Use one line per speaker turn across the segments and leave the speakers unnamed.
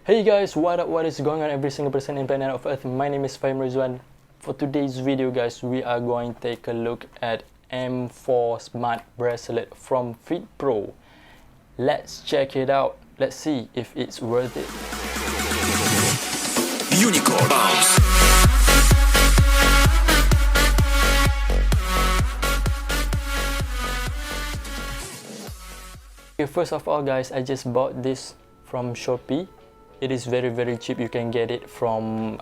Hey guys, what up? What is going on, every single person in planet of Earth? My name is Fahim Ridzwan. For today's video guys, we are going to take a look at M4 Smart Bracelet from Fit Pro. Let's check it out. Let's see if it's worth it. Unicorn Bounce. Okay, first of all guys, I just bought this from Shopee. It is very cheap. You can get it from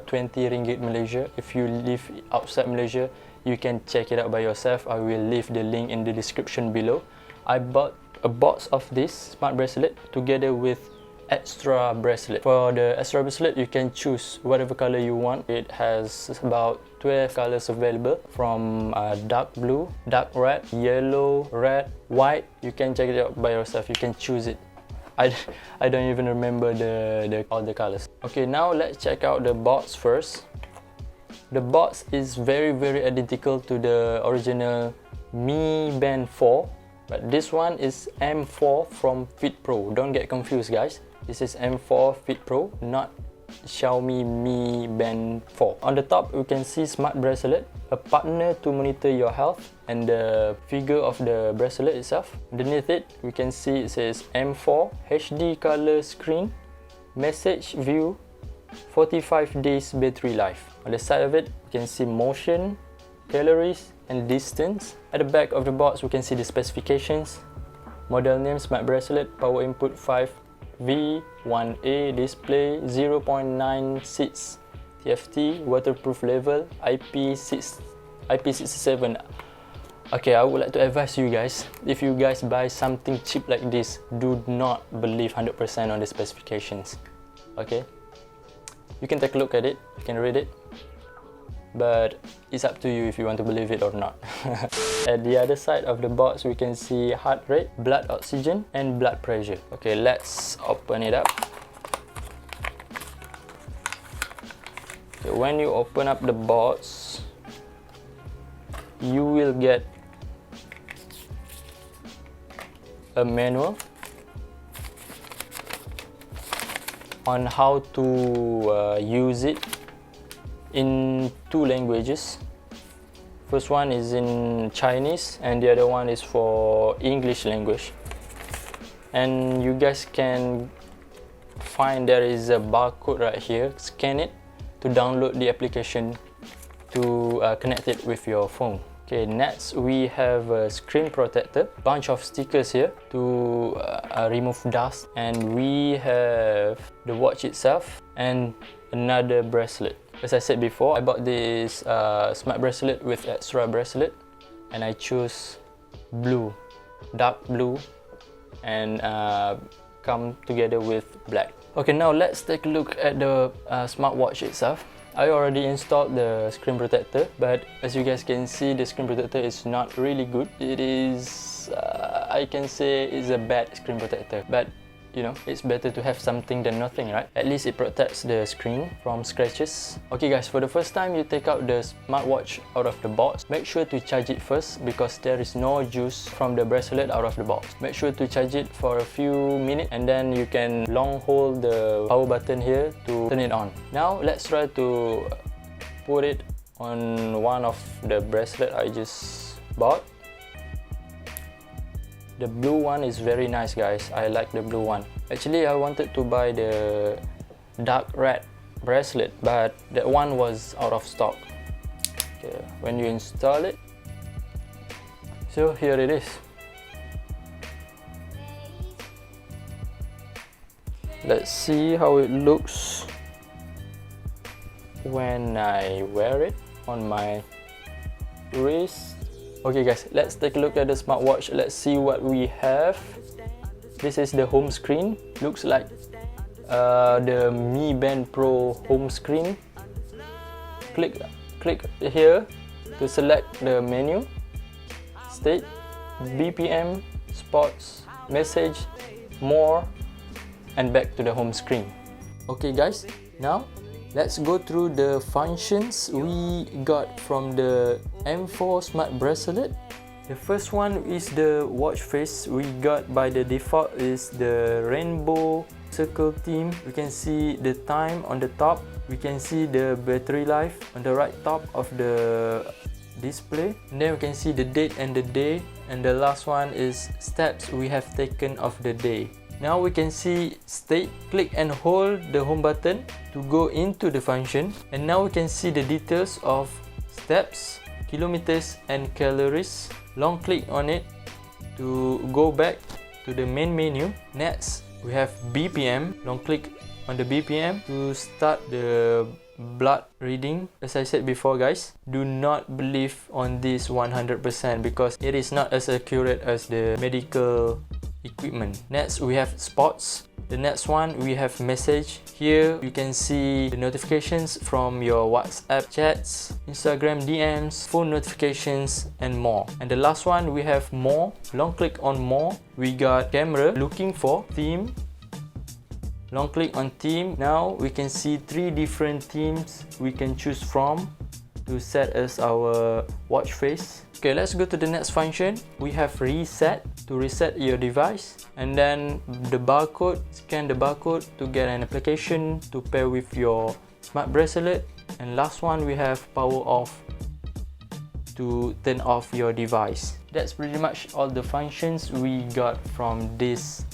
20 ringgit Malaysia. If you live outside Malaysia, you can check it out by yourself. I will leave the link in the description below. I bought a box of this smart bracelet together with extra bracelet. For the extra bracelet, you can choose whatever color you want. It has about 12 colors available, from dark blue, dark red, yellow, red, white. You can check it out by yourself. You can choose it. I don't even remember all the colors. Okay, now let's check out the box first. The box is very identical to the original Mi Band 4, but this one is M4 from Fit Pro. Don't get confused guys. This is M4 Fit Pro, not Xiaomi Mi Band 4. On the top, you can see smart bracelet, a partner to monitor your health, and the figure of the bracelet itself. Underneath it, we can see it says M4 HD color screen, message view, 45 days battery life. On the side of it, you can see motion, calories, and distance. At the back of the box, we can see the specifications. Model name smart bracelet, power input 5V1A, display 0.96 TFT, waterproof level IP67. Okay, I would like to advise you guys, if you guys buy something cheap like this, do not believe 100% on the specifications. Okay, you can take a look at it, you can read it, but it's up to you if you want to believe it or not. At the other side of the box, we can see heart rate, blood oxygen, and blood pressure. Okay, let's open it up. Okay, when you open up the box, you will get a manual on how to use it in 2 languages. First one is in Chinese and the other one is for English language. And you guys can find there is a barcode right here. Scan it to download the application to connect it with your phone. Okay, next we have a screen protector, bunch of stickers here to remove dust, and we have the watch itself and another bracelet. As I said before, I bought this smart bracelet with extra bracelet, and I choose blue, dark blue, and come together with black. Okay, now let's take a look at the smartwatch itself. I already installed the screen protector, but as you guys can see, the screen protector is not really good. It is, I can say it's a bad screen protector, but you know, it's better to have something than nothing, right? At least it protects the screen from scratches. Okay guys, for the first time you take out the smartwatch out of the box, make sure to charge it first because there is no juice from the bracelet out of the box. Make sure to charge it for a few minutes and then you can long hold the power button here to turn it on. Now let's try to put it on one of the bracelet I just bought. The blue one is very nice guys, I like the blue one. Actually I wanted to buy the dark red bracelet, but that one was out of stock. Okay, when you install it, so here it is. Let's see how it looks when I wear it on my wrist. Okay guys, let's take a look at the smartwatch. Let's see what we have. This is the home screen. Looks like the Mi Band Pro home screen. Click here to select the menu, state, BPM, sports, message, more, and back to the home screen. Okay guys, now let's go through the functions we got from the M4 Smart Bracelet. The first one is the watch face. We got by the default is the rainbow circle theme, we can see the time on the top. We can see the battery life on the right top of the display, and then we can see the date and the day, and the last one is steps we have taken of the day. Now we can see state. Click and hold the home button to go into the function, and now we can see the details of steps, kilometers and calories. Long click on it to go back to the main menu. Next we have BPM. Long click on the BPM to start the blood reading. As I said before guys, do not believe on this 100% because it is not as accurate as the medical equipment. Next we have sports. The next one we have message. Here you can see the notifications from your WhatsApp chats, Instagram DMs, phone notifications and more. And the last one we have more. Long click on more. We got camera, looking for, theme. Long click on theme. Now we can see 3 different themes we can choose from to set as our watch face. Okay, let's go to the next function. We have reset, to reset your device, and then the barcode, scan the barcode to get an application to pair with your smart bracelet, and last one we have power off to turn off your device. That's pretty much all the functions we got from this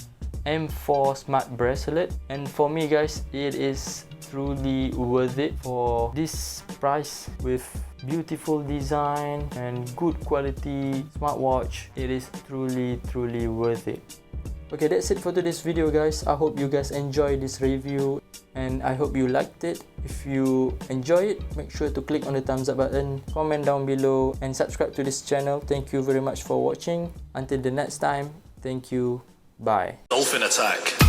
M4 smart bracelet, and for me guys, it is truly worth it for this price with beautiful design and good quality smartwatch. It is truly worth it. Okay, that's it for today's video guys. I hope you guys enjoyed this review and I hope you liked it. If you enjoy it, make sure to click on the thumbs up button, comment down below and subscribe to this channel. Thank you very much for watching. Until the next time, thank you. Bye.
Dolphin attack.